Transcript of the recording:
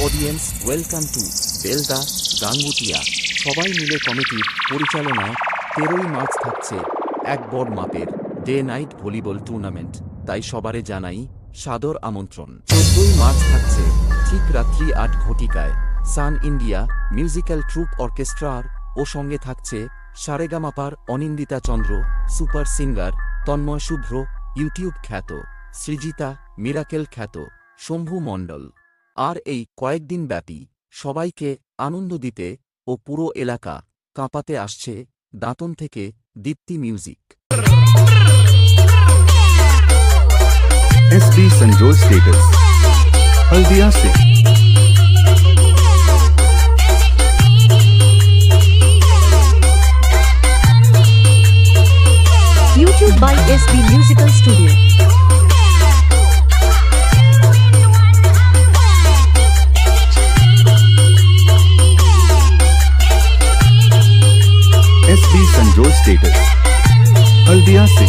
Audience welcome to Belda Gangutia. সবাই মিলে কমিটির পরিচালনায় 13ই মার্চ থাকছে এক বড় মাপের ডে নাইট ভলিবল টুর্নামেন্ট, তাই সবারে জানাই সাদর আমন্ত্রণ। 14ই মার্চ থাকছে ঠিক রাত্রি 8 ঘটিকায় সান ইন্ডিয়া মিউজিক্যাল ট্রুপ অর্কেস্ট্রার ও সঙ্গে থাকছে সারেগামাপার অনিন্দিতা চন্দ্র, সুপার সিঙ্গার তন্ময় শুভ্র, ইউটিউব খ্যাত সৃজিতা, মিরাকেল খ্যাত শম্ভু মণ্ডল। আর এই কয়েকদিন ব্যাপী সবাইকে আনন্দ দিতে ও পুরো এলাকা কাঁপাতে আসছে দাঁতন থেকে Dipti music. SB Sanjay status Haldia से YouTube by SB Musical Studio. SB Sanjay status Haldia से